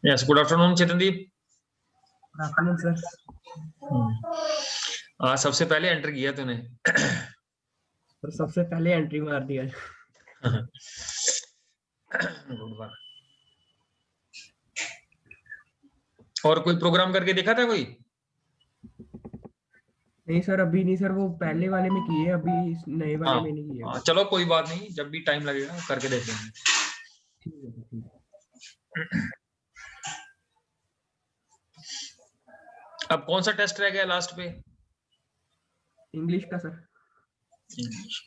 Yes, good afternoon, Chetandeep. Good afternoon, sir. सबसे पहले enter किया तूने। सर सबसे पहले एंट्री मार दिया। गुड बात। और कोई प्रोग्राम करके देखा था कोई? नहीं सर, अभी नहीं सर, वो पहले वाले में किए, अभी इस नए वाले में नहीं किए। चलो कोई बात नहीं, जब भी टाइम लगेगा करके देख लेंगे। ठीक है, ठीक है। अब कौन सा टेस्ट रह गया लास्ट पे? इंग्लिश का सर। इंग्लिश।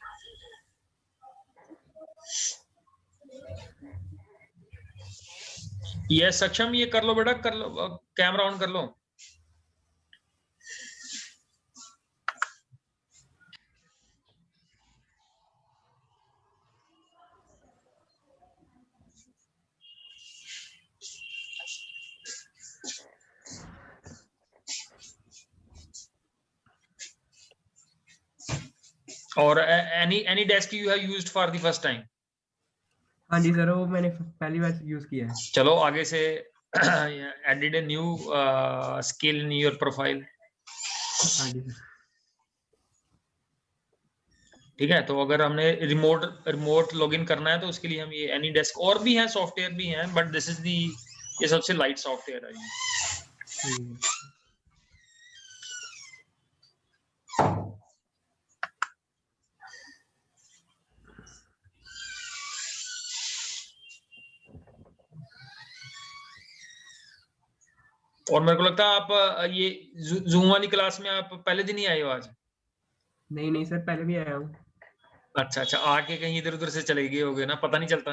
ये सक्षम, ये कर लो बेटा, कर लो, कैमरा ऑन कर लो। और any desk you have used for the first time? हाँ जी सर, वो मैंने पहली बार यूज किया है। चलो आगे से added a new skill in your profile. हाँ जी सर। ठीक है, तो अगर हमने रिमोट लॉगिन करना है तो उसके लिए हम ये एनी डेस्क, और भी हैं सॉफ्टवेयर भी हैं, बट दिस इज दी, ये सबसे लाइट सॉफ्टवेयर है ये। और मेरे को लगता है आप ये जूम वाली क्लास में आप पहले दिन ही आए हो आज? नहीं सर, पहले भी आया हूँ। अच्छा, आके कहीं इधर उधर से चले गए होगे ना, पता नहीं चलता।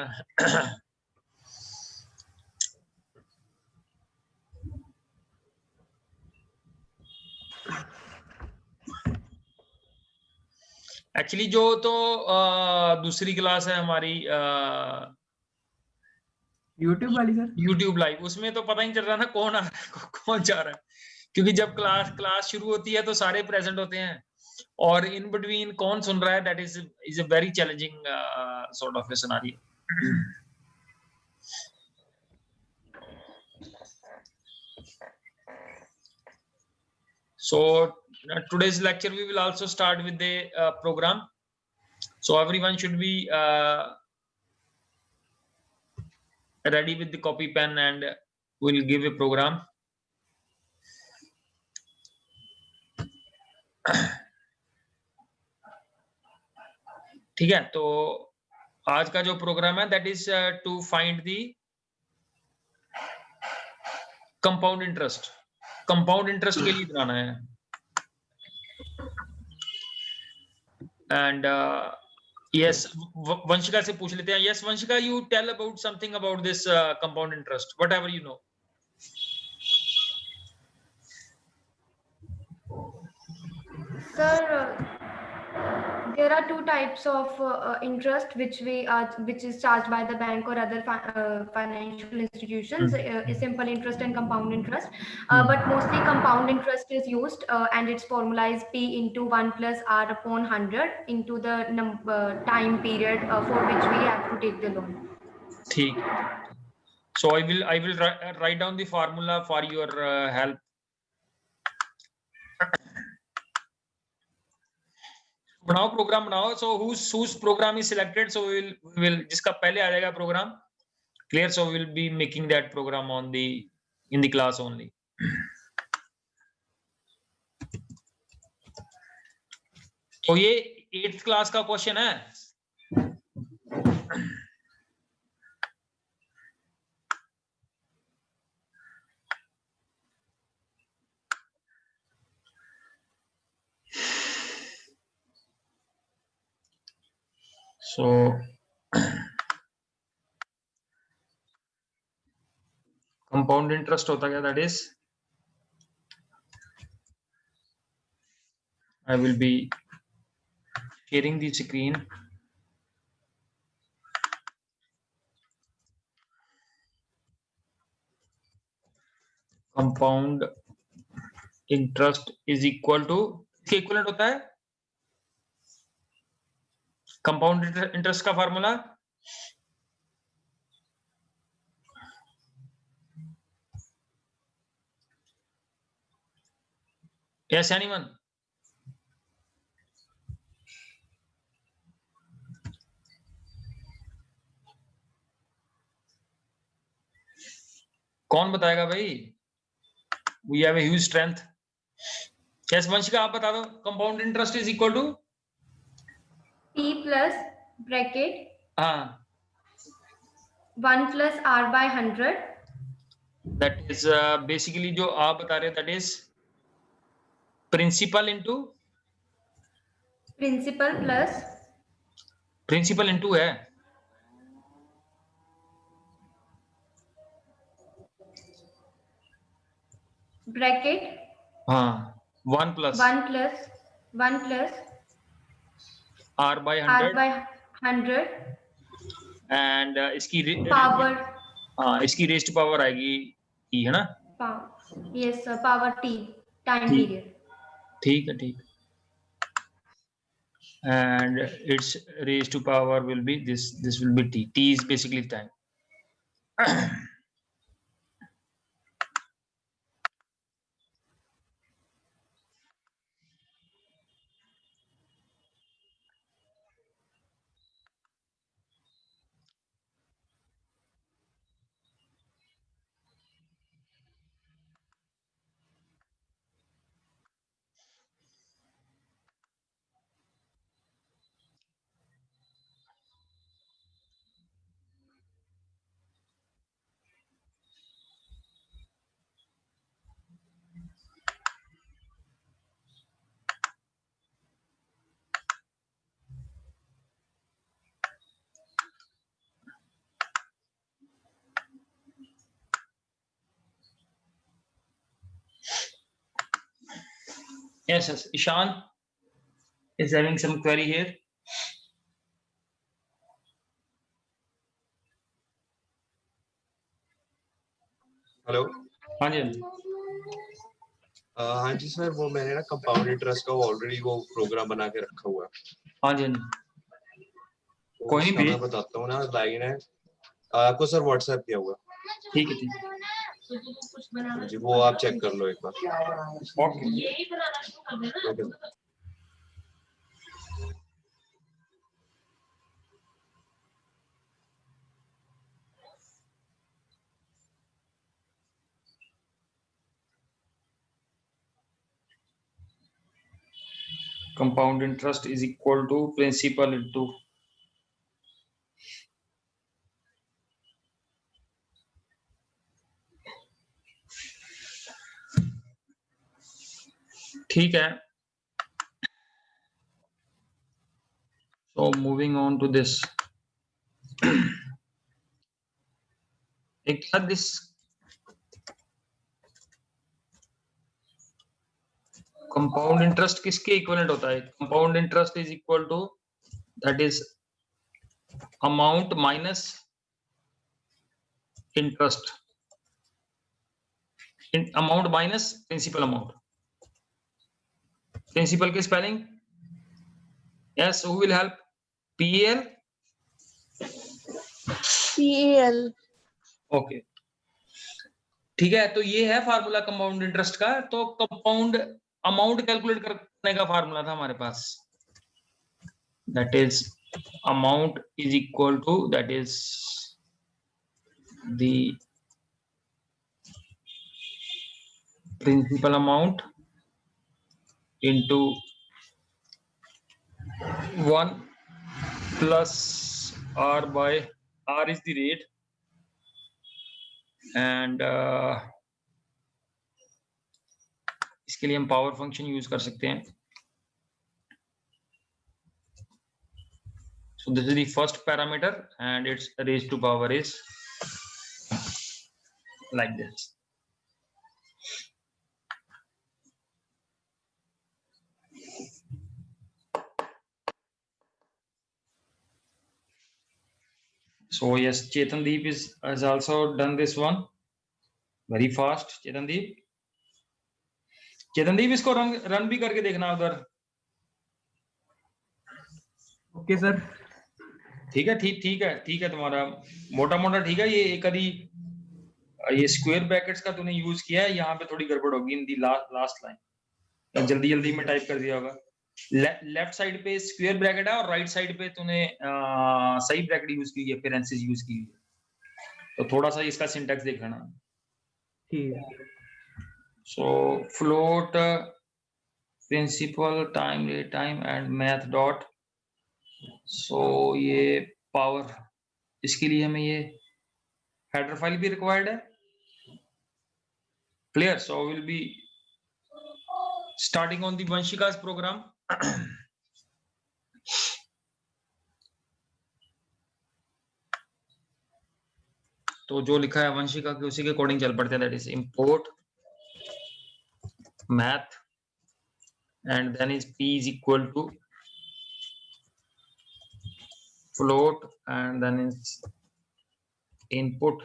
एक्चुअली जो तो दूसरी क्लास है हमारी यूट्यूब वाली सर, यूट्यूब लाइव, उसमें तो पता ही चल रहा ना कौन आ रहा है कौन जा रहा है, क्योंकि जब क्लास शुरू होती है तो सारे प्रेजेंट होते हैं, और इन बिटवीन कौन सुन रहा है, that is a very challenging sort of A scenario. So today's lecture we will also start with the program, so everyone should be ready with the copy pen, and we'll give a program. ठीक है, तो आज का जो program है that is to find the compound interest. Compound interest के लिए बनाना है, एंड यस वंशिका से पूछ लेते हैं। Yes Vanshika, you tell about something about this compound interest, whatever you know. Sir, there are two types of interest which is charged by the bank or other financial institutions. Simple interest and compound interest, but mostly compound interest is used, and its formula is P into 1 plus R upon 100 into the time period for which we have to take the loan. ठीक, so I will write down the formula for your help. बनाओ, programme बनाओ। so whose program is selected, so we will जिसका पहले आ जाएगा programme clear, so we will be making that program in the class only. तो ये 8th class का question है। So compound interest होता क्या, that is, I will be sharing the screen. Compound interest is equal to, इसके equivalent होता है compound interest का फार्मूला Yes, anyone? कौन बताएगा भाई? We have a huge strength. Yes, Vanshika आप बता दो. Compound interest is equal to P plus bracket हाँ 1 plus R by 100. that is basically जो आप बता रहे that is principal into principal into है bracket हाँ 1 plus R by 100 and इसकी power हाँ इसकी raised power आएगी E है ना? yes power t time period. ठीक है ठीक. And its raised to power will be this will be t. T is basically time. Yes, yes. Ishan is having some query here. Hello. हाँ जी हाँ जी sir, वो मैंने ना कंपाउंड इंटरेस्ट का ऑलरेडी वो प्रोग्राम बना के रखा हुआ है. हाँ जी कोई नहीं मैं बताता हूँ ना. लाइन है आपको सर व्हाट्सएप किया हुआ. ठीक है ठीक जी वो आप चेक कर लो एक बार. Okay. Compound interest is equal to principal into ठीक है. So moving on to this. एक this compound interest किसके इक्विवेलेंट होता है? Compound interest is equal to that is amount minus interest. Amount minus principal amount. Principal की spelling? Yes, who will help? PAL? PAL. Okay. ठीक है, तो ये है फार्मूला कंपाउंड इंटरेस्ट का. तो कंपाउंड अमाउंट कैलकुलेट करने का फार्मूला था हमारे पास. That is amount is equal to that is the principal amount into 1 plus R by R is the rate and इसके लिए हम पावर फंक्शन यूज कर सकते हैं. So this is the first parameter and its raised to power is like this. So yes, Chetandeep has also done this one very fast. Chetandeep इसको run भी करके देखना उधर. Okay sir. ठीक है तुम्हारा मोटा ठीक है. ये कभी ये स्क्वायर ब्रैकेट्स का तूने यूज किया है, यहाँ पे थोड़ी गड़बड़ होगी इन दी लास्ट लाइन. जल्दी जल्दी में टाइप कर दिया होगा। लेफ्ट साइड पे स्क्वायर ब्रैकेट है और राइट साइड पे तूने सही ब्रैकेट यूज की है, पेरेंथेसिस यूज की है, तो थोड़ा सा इसका सिंटैक्स देख लेना। ठीक है। So float principal time rate time and math dot, so ये पावर, इसके लिए हमें ये हेडर फाइल भी रिक्वायर्ड है। Clear? So will be starting on the वंशिका's प्रोग्राम। तो जो लिखा है वंशिका के उसी के अकॉर्डिंग चल पड़ते हैं, that is import math and then is p is equal to float and then is input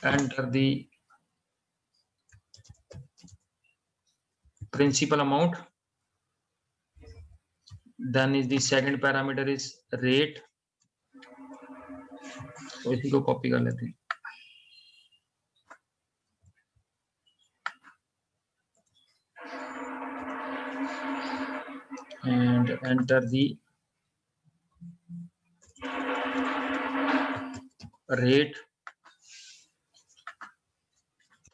enter the principal amount, then is the second parameter is rate, तो इसी को कॉपी कर लेते हैं। and enter the rate,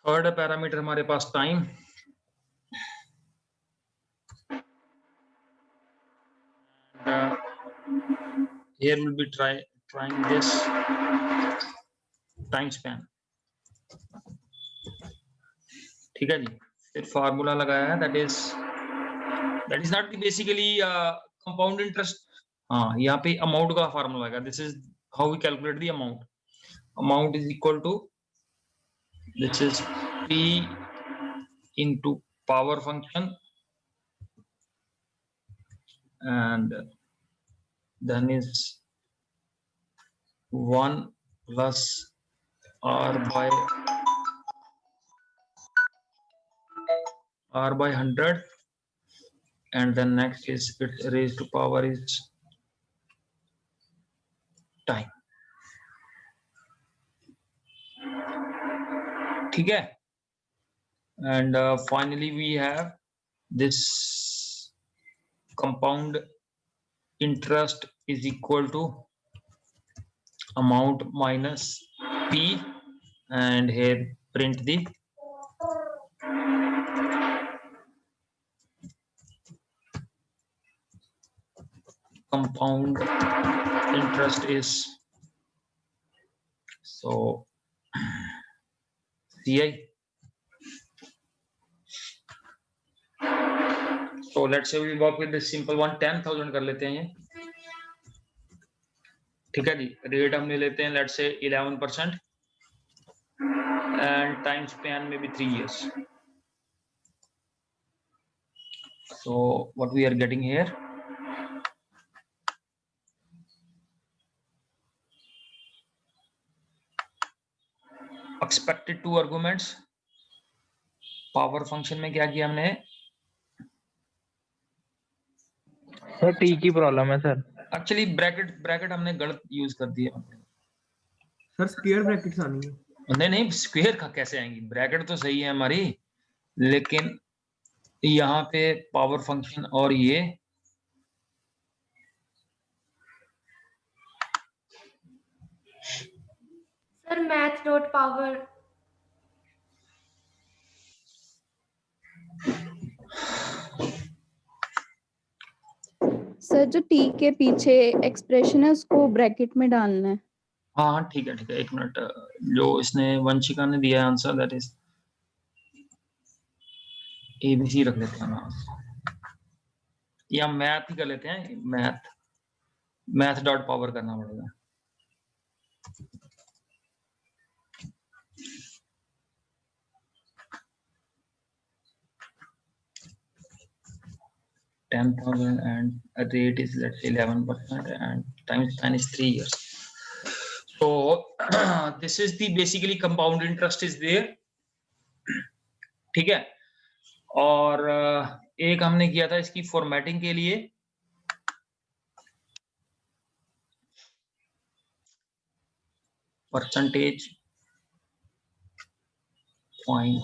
third parameter हमारे पास time, here will be trying this time span। ठीक है जी, फिर फार्मूला लगाया है, that is not basically compound interest. हाँ, यहाँ पे अमाउंट का फार्मूला आएगा, this is how we calculate the amount. Amount is equal to this is p into power function and then is 1 plus r by 100 and then next is its raised to power is time। ठीक है, and finally we have this compound interest is equal to amount minus p and here print the compound interest is so CI। So let's say we work with this simple one, 10,000 कर लेते हैं ये। ठीक है जी, rate हम ले लेते हैं let's say 11% and time span may be 3 years। So what we are getting here, expected 2 arguments। Power function में क्या किया हमने, सर टी की प्रॉब्लम है सर। एक्चुअली ब्रैकेट हमने गलत यूज कर दिया। सर स्क्वायर ब्रैकेट्स आनी है। नहीं स्क्वायर का कैसे आएंगी, ब्रैकेट तो सही है हमारी, लेकिन यहाँ पे पावर फंक्शन और ये sir math dot power, sir जो टी के पीछे एक्सप्रेशन है उसको ब्रैकेट में डालना है। हाँ ठीक है, एक मिनट, जो इसने वंशिका ने दिया आंसर दैट इज ABC रख लेते हैं ना, या मैथ ही कर लेते हैं, मैथ डॉट पावर करना पड़ेगा। $10,000 and a rate is let's say 11% and time span is 3 years। So this is the basically compound interest is there। ठीक है, और एक हमने किया था इसकी फॉर्मेटिंग के लिए, percentage fine.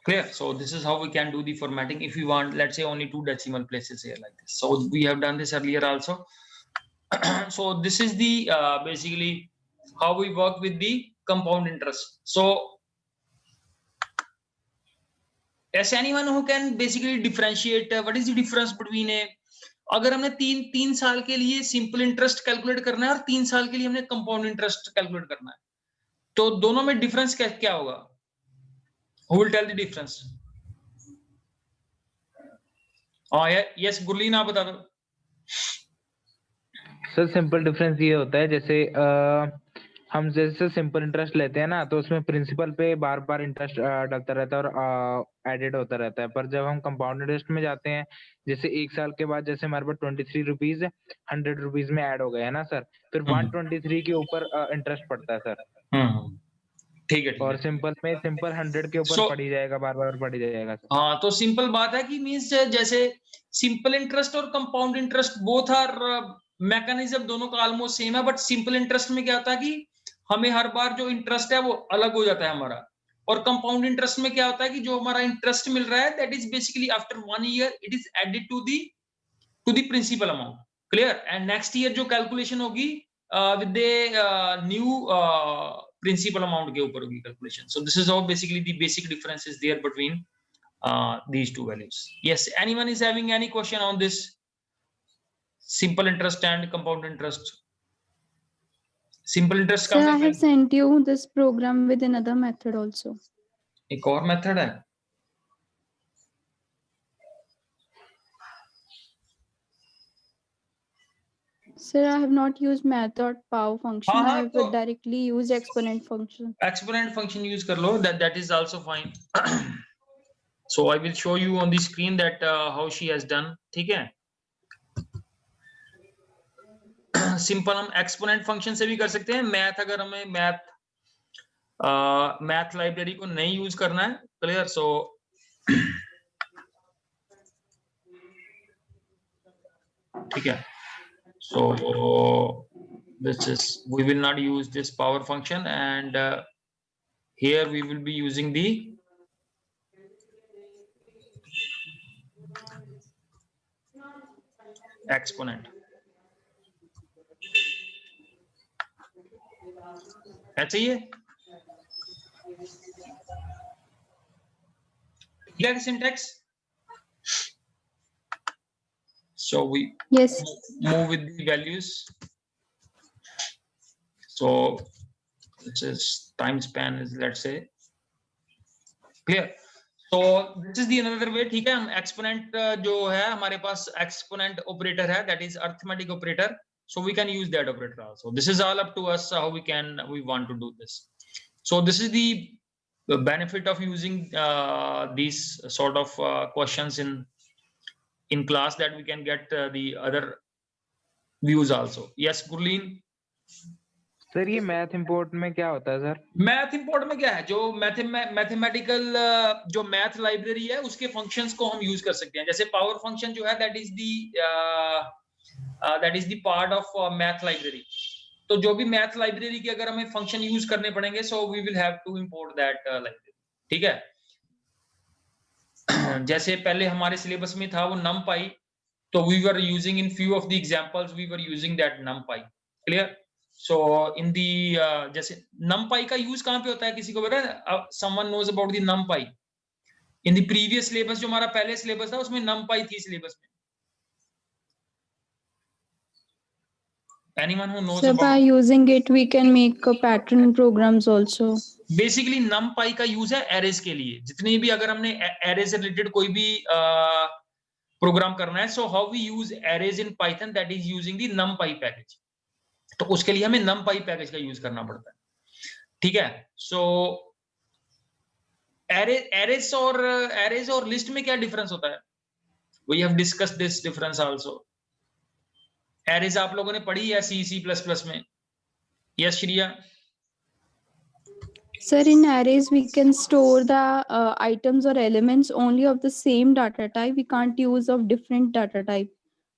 Clear? So this is how we can do the formatting if we want, let's say, only 2 decimal places here like this. So we have done this earlier also. So this is the basically how we work with the compound interest. So is anyone who can basically differentiate what is the difference between a, अगर हमने 3 साल के लिए simple interest calculate करना है और 3 साल के लिए हमने कंपाउंड इंटरेस्ट कैलकुलेट करना है, तो दोनों में डिफरेंस क्या होगा? Who will tell the difference? Yes, Gurleen आप बता दो. सर सिंपल डिफरेंस ये होता है, जैसे हम जैसे सिंपल इंटरेस्ट लेते हैं ना, तो उसमें प्रिंसिपल पे बार बार इंटरेस्ट डलता रहता है और एडेड होता रहता है। पर जब हम कंपाउंड इंटरेस्ट में जाते हैं, जैसे 1 साल के बाद जैसे हमारे पास 23 रुपीज 100 रुपीज में ऐड हो गए है ना सर, फिर 123 के ऊपर इंटरेस्ट पड़ता है सर। ठीक है, और सिंपल में 100 के ऊपर पड़ ही जाएगा, बार बार पड़ ही जाएगा सर। हाँ, तो सिंपल बात है कि मींस जैसे सिंपल इंटरेस्ट और compound interest both are mechanism, दोनों का ऑलमोस्ट सेम है, बट सिंपल इंटरेस्ट में क्या होता है कि हमें हर बार जो इंटरेस्ट है वो अलग हो जाता है हमारा, और कंपाउंड इंटरेस्ट में क्या होता है कि जो हमारा इंटरेस्ट मिल रहा है that is basically after 1 year it is added to the principal amount. Clear? And next year जो कैलकुलेशन होगी with the new principal amount के ऊपर होगी calculation. So this is how basically the basic difference is there between these two values. Yes, anyone is having any question on this simple interest and compound interest? Simple interest Sir, I have sent you this program with another method also. एक और method है? Sir, I have not used math.pow function. I have directly used exponent function. Exponent function use कर लो, that is also fine. So I will show you on the screen that how she has done. ठीक है? Simple हम exponent function से भी कर सकते हैं। Math अगर हमें मैथ लाइब्रेरी को नहीं यूज करना है, क्लियर? सो ठीक है, so this is, we will not use this power function, and here we will be using the exponent. ऐसे ही है क्या syntax? So we move with the values. So this is time span is, let's say, clear? So this is the another way. ठीक है, हम exponent जो है हमारे पास exponent operator है, that is arithmetic operator. So we can use that operator also. This is all up to us how we want to do this. So this is the benefit of using these sort of questions in class, that we can get the other views also. Yes, Gurleen? Sir ये math import में क्या होता है sir? Math import में क्या है, जो mathematical जो मैथ लाइब्रेरी है उसके फंक्शंस को हम यूज कर सकते हैं। जैसे पावर फंक्शन जो है that is the part of math library. तो जो भी मैथ लाइब्रेरी के अगर हमें फंक्शन यूज करने पड़ेंगे, so we will have to import that library. ठीक है, जैसे पहले हमारे सिलेबस में था वो numpy, तो we were using in few of the examples we were using that numpy. Clear? So in the जैसे numpy का यूज कहाँ पे होता है, किसी को पता है? Someone knows about the numpy? In the previous syllabus, जो हमारा पहले syllabus था उसमें numpy थी syllabus में। Anyone who knows about? So by using it we can make pattern programs also. Basically numpy का यूज है एरेज के लिए। जितनी भी अगर हमने एरेज से रिलेटेड कोई भी प्रोग्राम करना है, so how we use arrays in Python, that is using the numpy package. तो उसके लिए हमें numpy पैकेज का यूज करना पड़ता है। ठीक है, सो एरेज और लिस्ट में क्या डिफरेंस होता है? We have discussed this difference also. Arrays आप लोगों ने पढ़ी है C++ में। Yes Shriya? Sir, in arrays, we can store the items or elements only of the same data type. We can't use of different data type.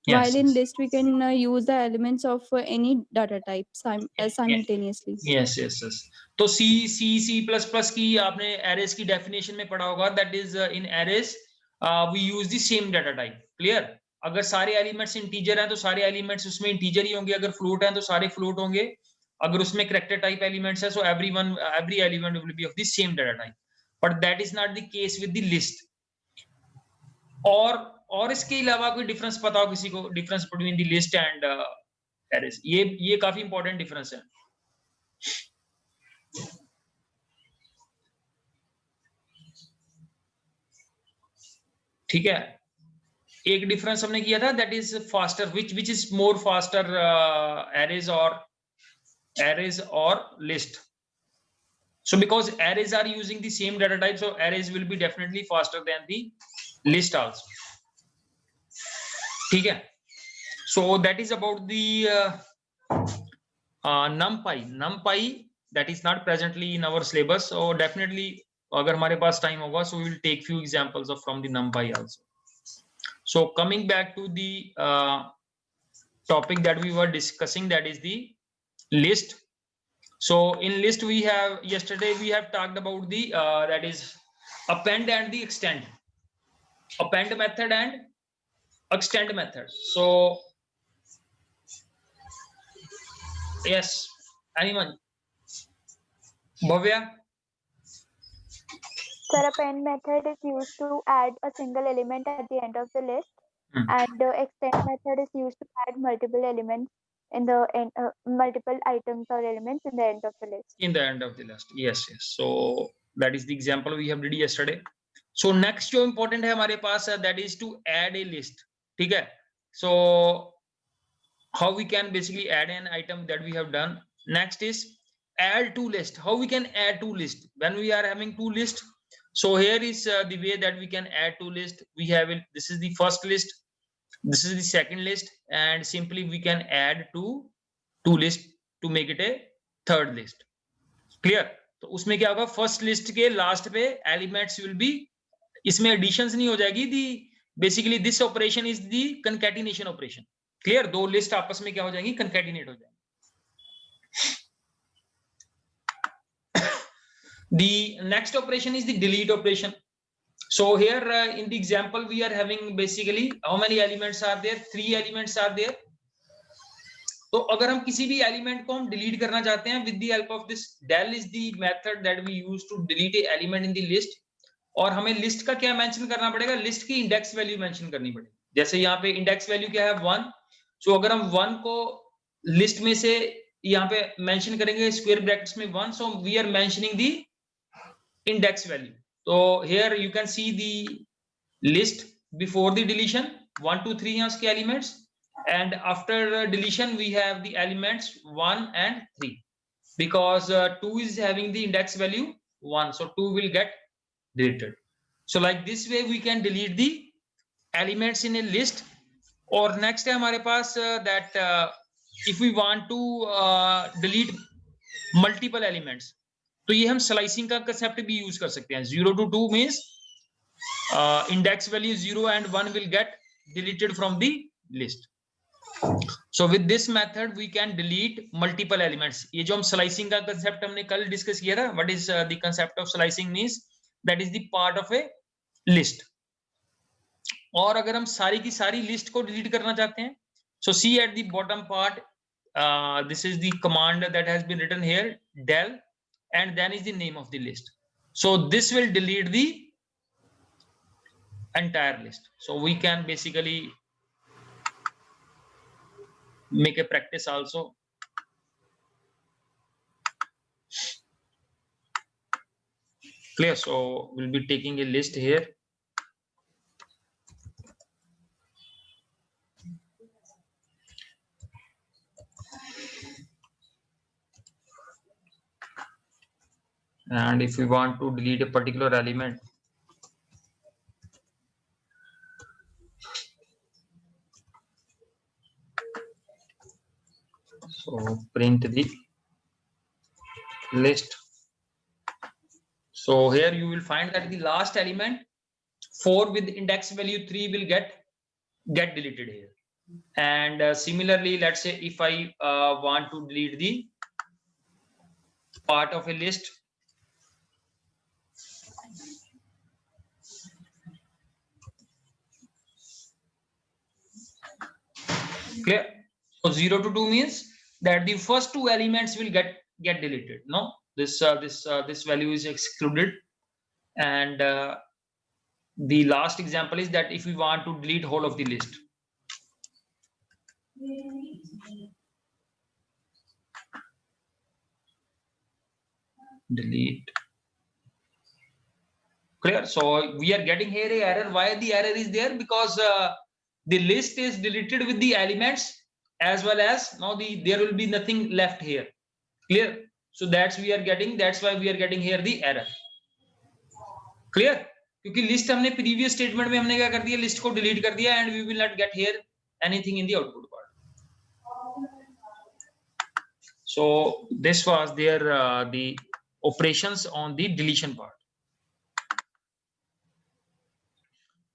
Yes, While in yes. list, we can use the elements of any data type simultaneously. Yes, yes, yes. तो C++ की आपने arrays की definition में पढ़ा होगा, that is in arrays we use the same data type. Clear? अगर सारे elements integer हैं तो सारे elements उसमें integer ही होंगे, अगर float हैं तो सारे float होंगे, अगर उसमें character type elements है so every element will be of the same data type. But that is not the case with the list. और इसके अलावा कोई डिफरेंस पता हो किसी को, difference between the list and arrays? ये काफी इंपॉर्टेंट डिफरेंस है. ठीक है, एक डिफरेंस हमने किया था, that is faster, which is more faster, arrays और list. So because arrays are using the same data type, so arrays will be definitely faster than the list also. ठीक है, so that is about the numpy that is not presently in our syllabus. So definitely अगर हमारे पास time होगा, so we will take few examples of from the numpy also. So coming back to the topic that we were discussing, that is the list. So in list we have, yesterday we have talked about the that is append and the extend, append method and extend method. So yes, anyone? Bhavya? Sir, append method is used to add a single element at the end of the list, and the extend method is used to add multiple elements in the multiple items or elements in the end of the list. In the end of the list, yes, yes. So that is the example we have did yesterday. So next जो important है हमारे पास, that is to add a list. ठीक है, so how we can basically add an item, that we have done. Next is add to list. How we can add to list when we are having two list? So here is the way that we can add to list. We have it, this is the first list, this is the second list, and simply we can add to list to make it a third list. Clear? तो उसमें क्या होगा, first list के last पे elements will be, इसमें additions नहीं हो जाएगी, the basically this operation is the concatenation operation. Clear? दो लिस्ट आपस में क्या हो जाएंगी, कंकैटिनेट हो जाएंगी. The next operation is the delete operation. So here in the example we are having basically how many elements are there? 3 elements are there. तो अगर हम किसी भी एलिमेंट को हम डिलीट करना चाहते हैं, with the help of this del is the method that we use to delete a element in the list. और हमें लिस्ट का क्या मेंशन करना पड़ेगा, लिस्ट की इंडेक्स वैल्यू मेंशन करनी पड़ेगी. जैसे यहाँ पे इंडेक्स वैल्यू क्या है, 1. सो अगर हम 1 को लिस्ट में से यहाँ पे मेंशन करेंगे स्क्वायर ब्रैकेट्स में 1, so we are mentioning the index value. तो here you can see the list before the deletion, 1 2 3 हैं उसके elements, and after deletion we have the elements 1 and 3, because 2 is having the index value 1, so 2 will get deleted. So like this way we can delete the elements in a list. Or next है हमारे पास that if we want to delete multiple elements, तो ये हम slicing का concept भी use कर सकते हैं. 0 to 2 means index value 0 and 1 will get deleted from the list. So with this method we can delete multiple elements. ये जो हम slicing का concept हमने कल discuss किया था, what is the concept of slicing means, that is the part of a list. और अगर हम सारी की सारी list को delete करना चाहते हैं, so see at the bottom part, this is the command that has been written here, del, and then is the name of the list. So this will delete the entire list. So we can basically make a practice also. Clear? So we'll be taking a list here. And if we want to delete a particular element, so print the list So here you will find that the last element 4 with index value 3 will get deleted here. And similarly, let's say if I want to delete the part of a list, clear? So 0 to 2 means that the first two elements will get deleted. No, this value is excluded. And the last example is that if we want to delete whole of the list, delete, clear? So we are getting here a error. Why the error is there? Because the list is deleted with the elements, as well as now there will be nothing left here, clear? So that's why we are getting here the error, clear? क्योंकि list हमने previous statement में हमने क्या कर दिया, list को delete कर दिया, and we will not get here anything in the output part. So this was their the operations on the deletion part.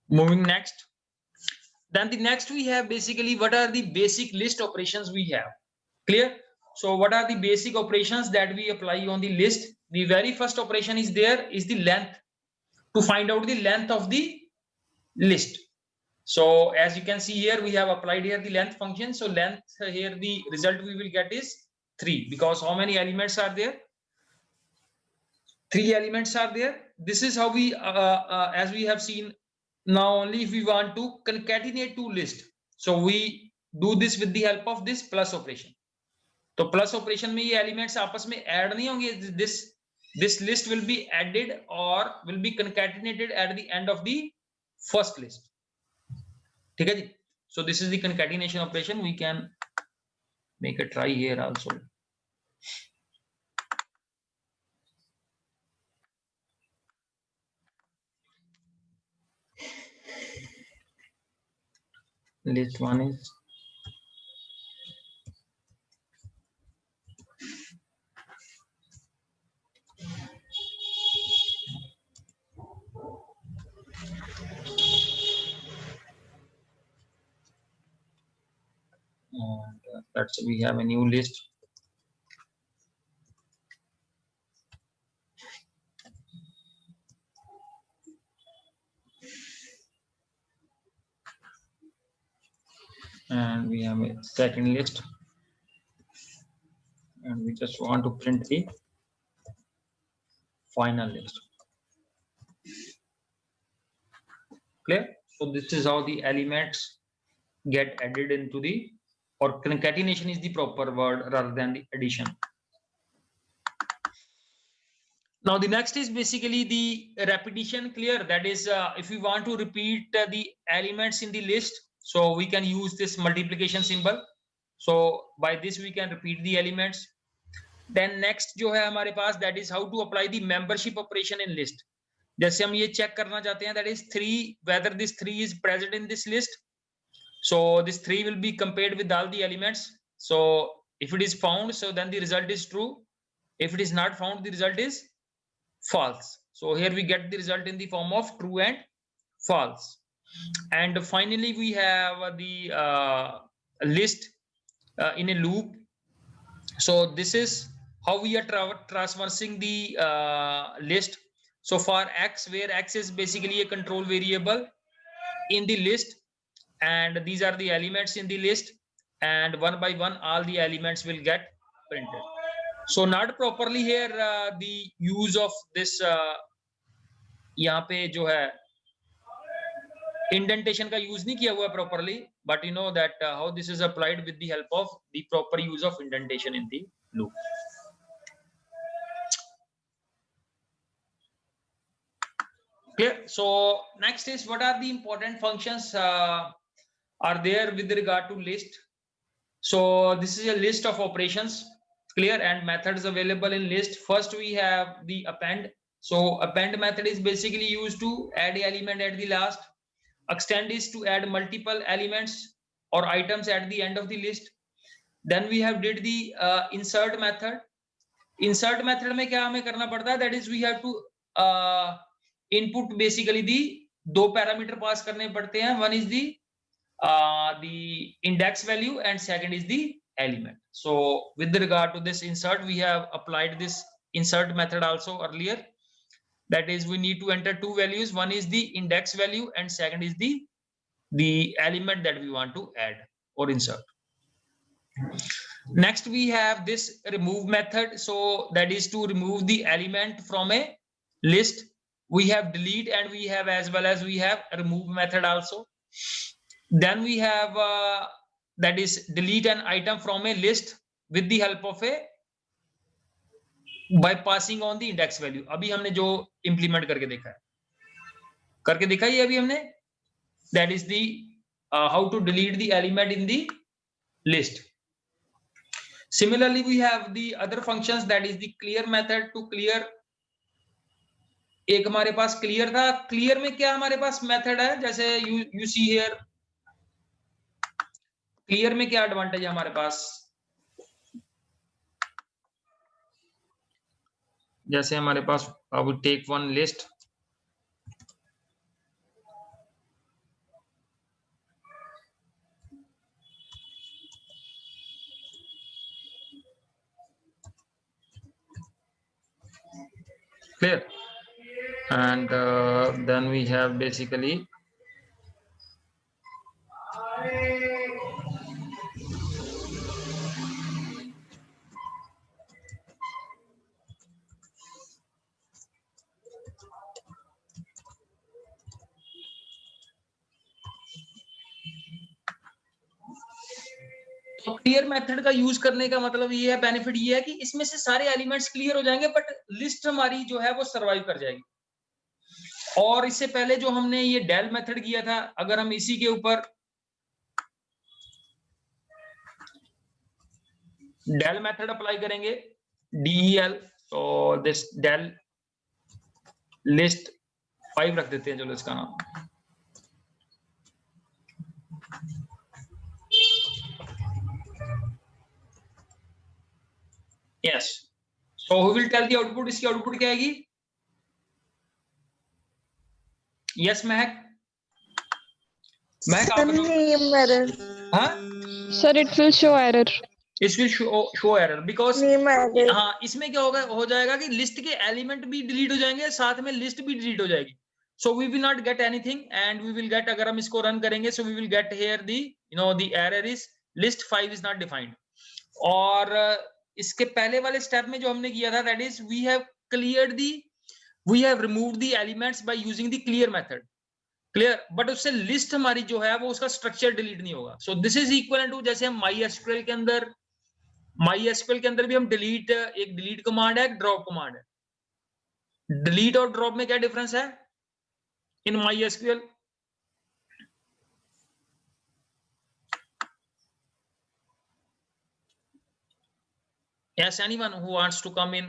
Moving next, then the next we have basically what are the basic list operations we have, clear? So what are the basic operations that we apply on the list? The very first operation is the length, to find out the length of the list. So as you can see here, we have applied here the length function. So length here, the result we will get is 3, because how many elements are there? 3 elements are there. This is how we as we have seen. Now only if we want to concatenate two lists, so we do this with the help of this plus operation. तो plus operation में ये elements आपस में add नहीं होंगे. This list will be added or will be concatenated at the end of the first list. ठीक है जी? So this is the concatenation operation. We can make a try here also. List 1 is and let's say we have a new list. And we have a second list, and we just want to print the final list, clear? So this is how the elements get added into the, or concatenation is the proper word rather than the addition. Now the next is basically the repetition, clear? That is if we want to repeat the elements in the list, so we can use this multiplication symbol. So by this we can repeat the elements. Then next जो है हमारे पास, that is how to apply the membership operation in list. जैसे हम ये check करना चाहते हैं, that is 3, whether this 3 is present in this list. So this 3 will be compared with all the elements. So if it is found, so then the result is true. If it is not found, the result is false. So here we get the result in the form of true and false. And finally we have the list in a loop. So this is how we are traversing the list. So for x, where x is basically a control variable in the list, and these are the elements in the list, and one by one all the elements will get printed. So not properly here the use of this यहाँ पे जो है indentation का use नहीं किया हुआ properly, but you know that how this is applied with the help of the proper use of indentation in the loop. Clear? So next is what are the important functions are there with regard to list. So this is a list of operations, clear, and methods available in list. First we have the append. So append method is basically used to add element at the last. Extend is to add multiple elements or items at the end of the list. Then we have did the insert method. Insert method में क्या हमें करना पड़ता है? That is we have to input basically the 2 parameter pass करने पड़ते हैं. One is the index value and second is the element. So with regard to this insert, we have applied this insert method also earlier. That is, we need to enter 2 values. One is the index value and second is the element that we want to add or insert. Next we have this remove method. So that is to remove the element from a list. We have delete and we have as well as we have remove method also. Then we have that is delete an item from a list with the help of a by passing on the index value. अभी हमने जो implement करके देखा है अभी हमने, that is the how to delete the element in the list. Similarly, we have the other functions, that is the clear method to clear. एक हमारे पास clear था. Clear में क्या हमारे पास method है, जैसे you see here. Clear में क्या advantage है हमारे पास, जैसे हमारे पास I will take one list. Clear. And then we have basically clear method का यूज करने का मतलब ये है, बेनिफिट ये है कि इसमें से सारे एलिमेंट्स क्लियर हो जाएंगे बट लिस्ट हमारी जो है वो सरवाइव कर जाएगी. और इससे पहले जो हमने ये डेल मेथड किया था, अगर हम इसी के ऊपर डेल मेथड अप्लाई करेंगे, del, तो दिस डेल लिस्ट 5 रख देते हैं, चलो इसका नाम. Yes. So who will tell the output? इसकी आउटपुट क्या आएगी? Yes, महक. महक आप बताओ. हाँ? Sir, it will show error. It will show error because हाँ, इसमें क्या होगा, हो जाएगा कि लिस्ट के एलिमेंट भी डिलीट हो जाएंगे, साथ में लिस्ट भी डिलीट हो जाएगी. So we will not get anything and we will get, अगर हम इसको रन करेंगे, so we will get here the error is list 5 is not defined. और इसके पहले वाले स्टेप में जो हमने किया था, that is we have removed the elements by using the clear method. Clear, but उससे लिस्ट हमारी जो है वो उसका स्ट्रक्चर डिलीट नहीं होगा. So this is equivalent to जैसे हम MySQL के अंदर भी हम एक डिलीट कमांड है, एक ड्रॉप कमांड है. डिलीट और ड्रॉप में क्या डिफरेंस है इन MySQL? Yes, anyone who wants to come in,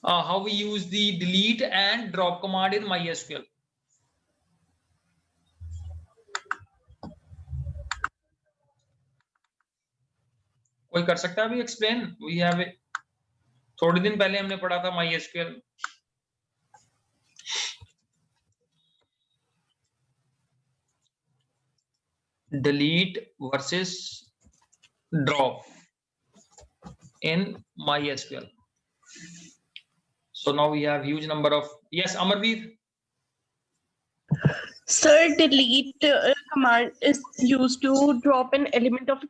how we use the delete and drop command in MySQL? कोई कर सकता है अभी एक्सप्लेन? We have it. थोड़े दिन पहले हमने पढ़ा था MySQL. Delete versus drop in MySQL. So now we have huge number of, yes, Amarveer. Sir, delete command is used to drop an element of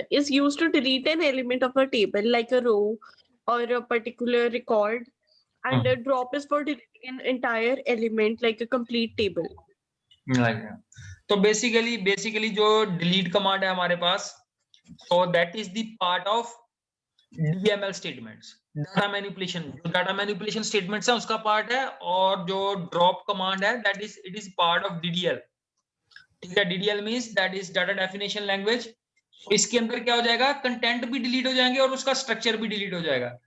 is used to delete an element of a table like a row or a particular record, and a drop is for deleting an entire element like a complete table. तो basically जो delete command है हमारे पास, so that is the part of DML statements, data manipulation statements है उसका part है. और जो drop command है that is it is part of DDL. ठीक है, DDL means that is data definition language. इसके अंदर क्या हो जाएगा, कंटेंट भी डिलीट हो जाएंगे और उसका स्ट्रक्चर भी डिलीट हो जाएगा.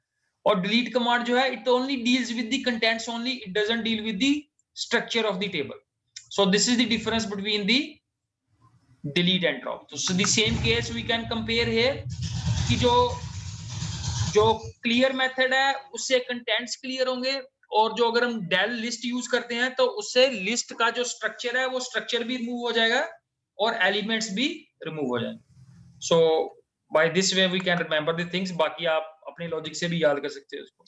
और डिलीट कमांड जो है it only deals with the contents only, it doesn't deal with the structure of the table. So this is the difference between the delete and drop. So the same case we can compare here कि जो clear method है उससे contents clear होंगे और जो अगर हम del list use करते हैं तो उससे लिस्ट का जो स्ट्रक्चर है वो स्ट्रक्चर भी रिमूव हो जाएगा और एलिमेंट्स भी रिमूव हो जाएंगे। So by this way we can remember the things, बाकी आप अपने लॉजिक से भी याद कर सकते हो उसको।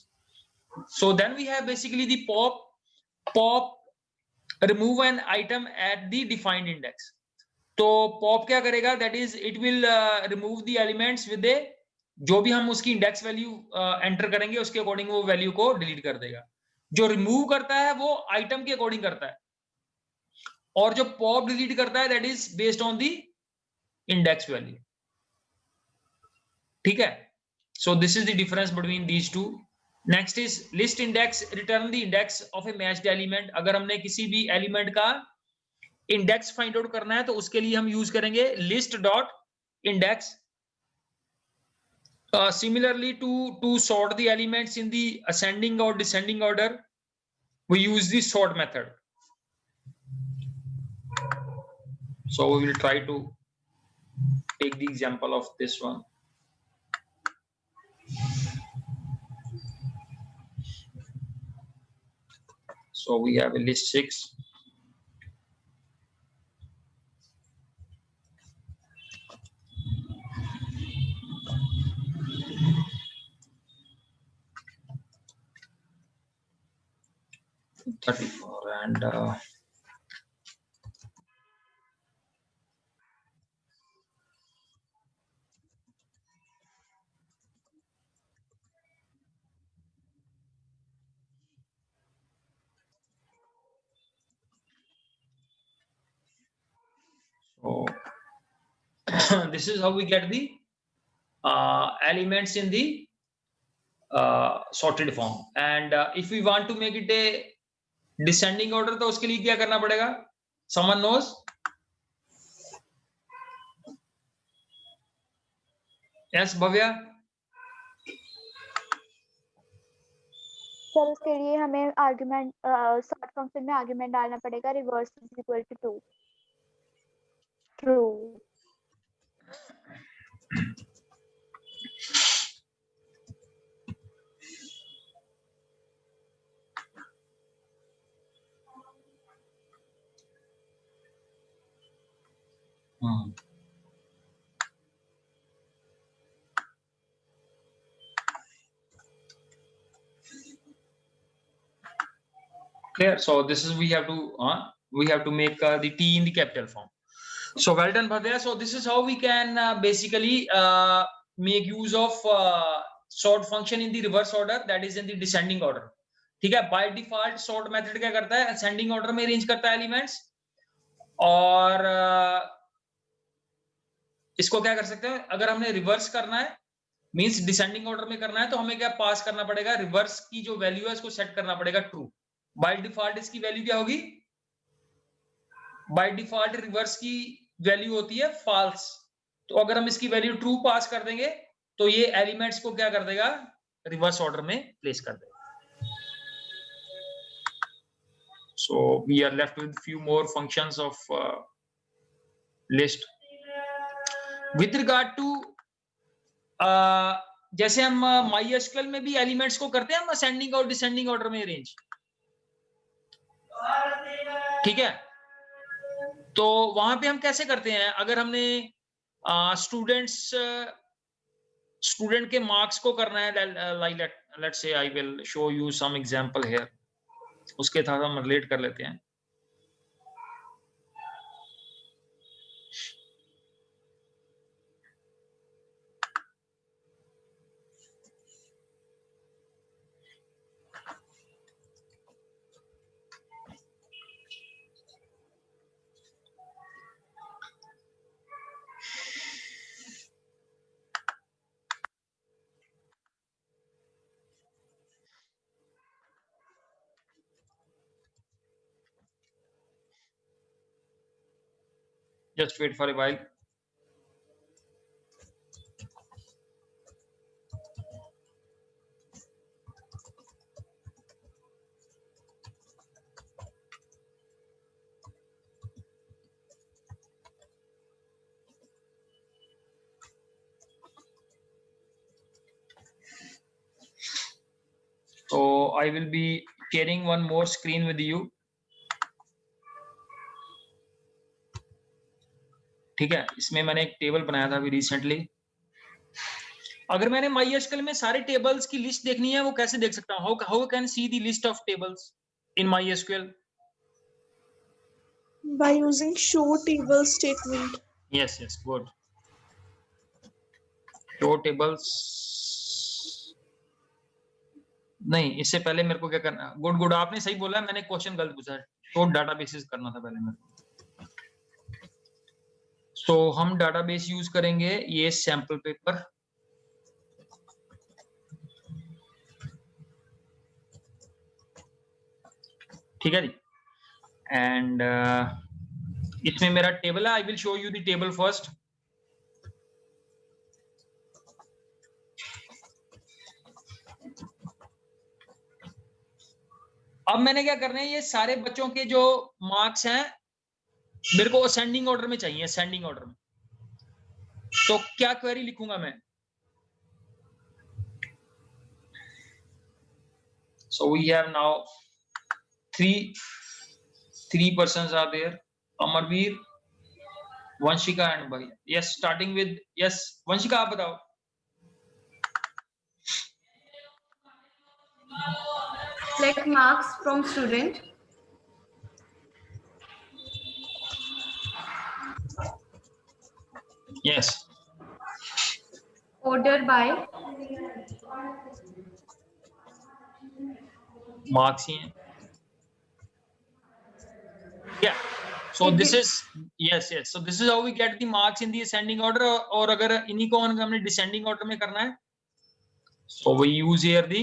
So then we have basically the pop remove an item at the defined index. तो पॉप क्या करेगा, that is it will remove the elements with a, जो भी हम उसकी इंडेक्स वैल्यू एंटर करेंगे उसके अकॉर्डिंग वो वैल्यू को डिलीट कर देगा। जो रिमूव करता है वो आइटम के अकॉर्डिंग करता है, और जो पॉप डिलीट करता है that is based on the index value. ठीक है, so this is the difference between these two. Next is list index, return the index of A matched element. अगर हमने किसी भी एलिमेंट का इंडेक्स फाइंड आउट करना है तो उसके लिए हम यूज करेंगे list dot index. Similarly, to sort the elements in the ascending or descending order, we use the sort method. So we will try to take the example of this one. So we have a list 6. And so this is how we get the elements in the sorted form. And if we want to make it a descending order, तो उसके लिए क्या करना पड़ेगा? Someone knows? Yes, भव्या? Sir उसके लिए हमें आर्गुमेंट सॉर्ट फंक्शन में आर्गुमेंट डालना पड़ेगा reverse is equal to 2 true. Clear? So this is we have to make the t in the capital form. So well done, Bhavya. So this is how we can basically make use of sort function in the reverse order, that is in the descending order. ठीक है, by default sort method क्या करता है, ascending order में arrange करता है elements, और इसको क्या कर सकते हैं, अगर हमने रिवर्स करना है मींस डिसेंडिंग ऑर्डर में करना है तो हमें क्या पास करना पड़ेगा, रिवर्स की जो वैल्यू है उसको सेट करना पड़ेगा ट्रू। बाय डिफॉल्ट इसकी वैल्यू क्या होगी, बाय डिफॉल्ट रिवर्स की वैल्यू होती है फॉल्स, तो अगर हम इसकी वैल्यू ट्रू पास कर देंगे तो ये एलिमेंट्स को क्या कर देगा, रिवर्स ऑर्डर में प्लेस कर देगा। So we are left with few more functions of list. With regard to जैसे हम MySQL में भी एलिमेंट्स को करते हैं हम असेंडिंग और डिसेंडिंग ऑर्डर में अरेंज, ठीक है, तो वहां पे हम कैसे करते हैं, अगर हमने स्टूडेंट के मार्क्स को करना है, let's say I will show you some example here, उसके साथ हम रिलेट कर लेते हैं। Just wait for a while. So I will be sharing one more screen with you. ठीक है, इसमें मैंने एक टेबल बनाया था अभी रिसेंटली. अगर मैंने MySQL में सारे टेबल्स की लिस्ट देखनी है, वो कैसे देख सकता हूँ? How can see the list of tables in MySQL? By using show table statement. Yes, good. Show tables. नहीं, इससे पहले मेरे को क्या करना? गुड, आपने सही बोला, मैंने क्वेश्चन गलत पूछा. शो डाटाबेसेस करना था पहले मेरे को. तो हम डाटाबेस यूज करेंगे ये सैंपल पेपर. ठीक है जी. एंड इसमें मेरा टेबल है. आई will show you the table first. अब मैंने क्या करना है, ये सारे बच्चों के जो मार्क्स हैं मेरे को असेंडिंग ऑर्डर में चाहिए, असेंडिंग ऑर्डर में. तो क्या क्वेरी लिखूंगा मैं? So we have now three persons are there. Amarveer, Vanshika and Bhai. Yes, starting with yes, Vanshika आप बताओ. Select marks from student. Yes. Order by. Marks ही हैं. Yeah. So this is yes. So this is how we get the marks in the ascending order. और अगर इन्हीं को हमने descending order में करना है, so we use here the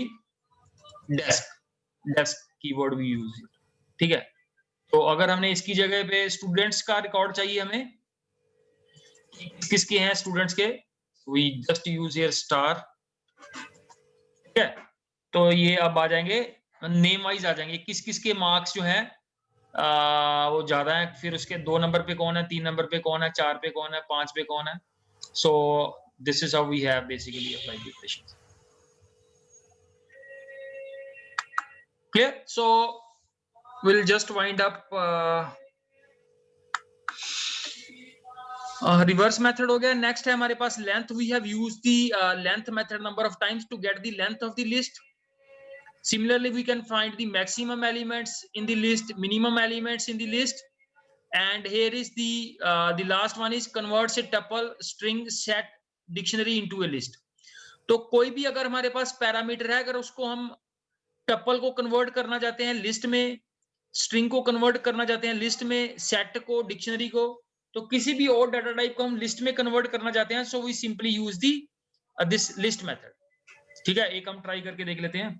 desk keyword we use here. ठीक है. तो अगर हमने इसकी जगह पे स्टूडेंट्स का रिकॉर्ड चाहिए हमें, किसके हैं स्टूडेंट्स के, we just use here star. ठीक है. तो ये अब आ जाएंगे नेम वाइज आ जाएंगे, किस किस के मार्क्स जो हैं वो ज्यादा है. फिर उसके 2 नंबर पे कौन है, 3 नंबर पे कौन है, 4 पे कौन है, 5 पे कौन है. So this is how we have basically applied the equations. Clear? सो we'll just wind up. Reverse method हो गया. नेक्स्ट है हमारे पास length. We have used the length method number of times to get the length of the list. Similarly, we can find the maximum elements in the list, minimum elements in the list, and here is the last one is converts a tuple, string, set, dictionary into a list. तो कोई भी अगर हमारे पास parameter है, अगर उसको हम tuple को कन्वर्ट करना चाहते हैं लिस्ट में, स्ट्रिंग को कन्वर्ट करना चाहते हैं लिस्ट में, सेट को, डिक्शनरी को, तो किसी भी और डाटा टाइप को हम लिस्ट में कन्वर्ट करना चाहते हैं, so we simply use this list method. ठीक है, एक हम ट्राई करके देख लेते हैं.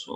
So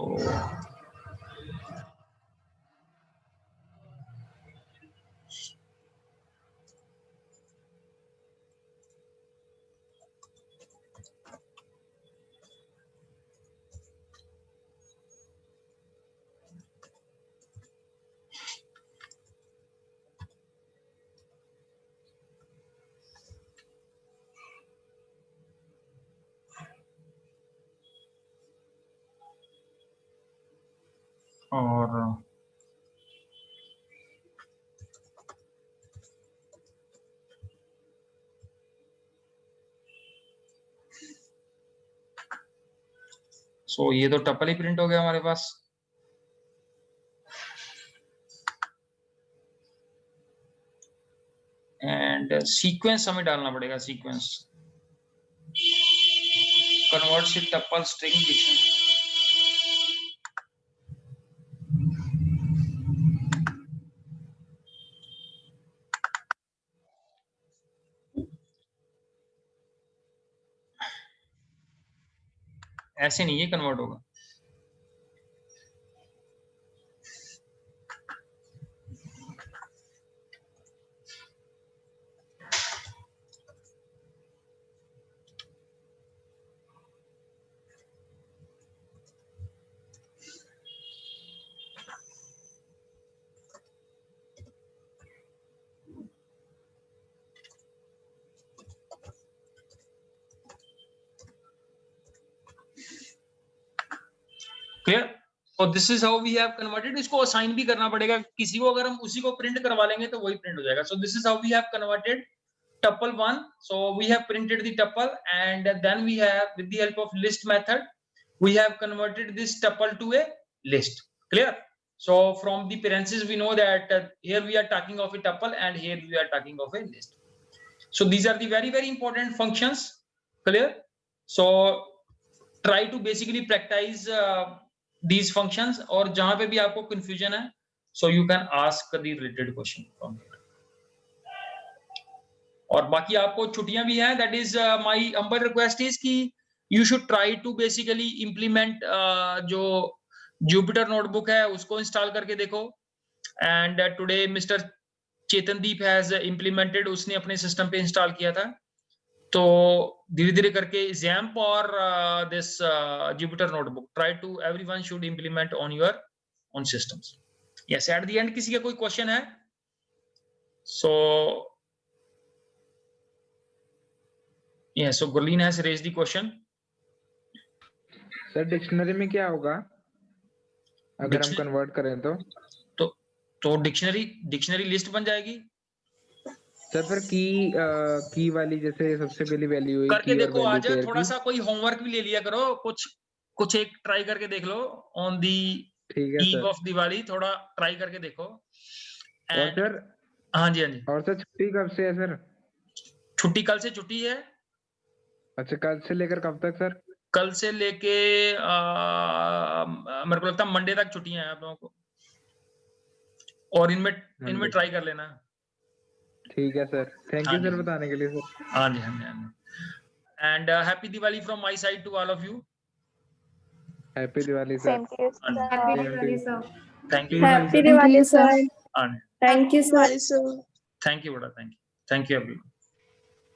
और ये तो टपल ही प्रिंट हो गया हमारे पास. एंड सीक्वेंस हमें डालना पड़ेगा. सीक्वेंस कन्वर्ट से टपल, स्ट्रिंग, डिक्शनरी. ऐसे नहीं ये कन्वर्ट होगा. क्लियर? और this is how we have converted. इसको असाइन भी करना पड़ेगा किसी को, अगर हम उसी को प्रिंट करवा लेंगे तो वही प्रिंट हो जाएगा. So this is how we have converted tuple 1. So we have printed the tuple, and then we have, with the help of list method, we have converted this tuple to a list. Clear? So from the parentheses we know that here we are talking of a tuple and here we are talking of a list. So these are the very, very important functions. Clear? So try to basically practice these functions, और जहां पे भी आपको confusion है, so you can ask the related question from it. और बाकी आपको छुट्टियां भी हैं. That is my humble request is कि you should try to basically implement जो जुपिटर नोटबुक है उसको इंस्टॉल करके देखो. And today mister Chetandeep has implemented, उसने अपने सिस्टम पे इंस्टॉल किया था. तो धीरे धीरे करके XAMPP और this Jupyter notebook, try to everyone should implement on your own systems. Yes, at the end किसी का कोई क्वेश्चन है? So yes, so Gurleen has raised the question. Sir dictionary में क्या होगा अगर हम कन्वर्ट करें तो डिक्शनरी लिस्ट बन जाएगी. सर फिर की वाली जैसे सबसे पहली वैल्यू हुई करके देखो आज, थोड़ा सा कोई होमवर्क भी ले लिया करो, कुछ एक ट्राई करके देख लो on the eve of Diwali, थोड़ा ट्राई करके देखो. और सर हाँ जी, हाँ जी. और सर छुट्टी कब से है सर? छुट्टी कल से छुट्टी है. अच्छा, कल से लेकर कब तक सर? कल से लेके मेरे को लगता है मंडे तक छुट्टियां हैं आप लोगों को, और इनमें ट्राई कर लेना. ठीक है सर, थैंक यू सर बताने के लिए सर. हाँ जी, हाँ जी. And happy Diwali from my side to all of you. Happy Diwali sir. Happy Diwali, sir. Thank you. Happy Diwali, sir. Thank you, sir. Thank you बेटा. Thank you everyone.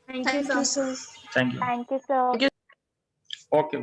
Thank you, sir. Thank you. Thank you, sir. Okay.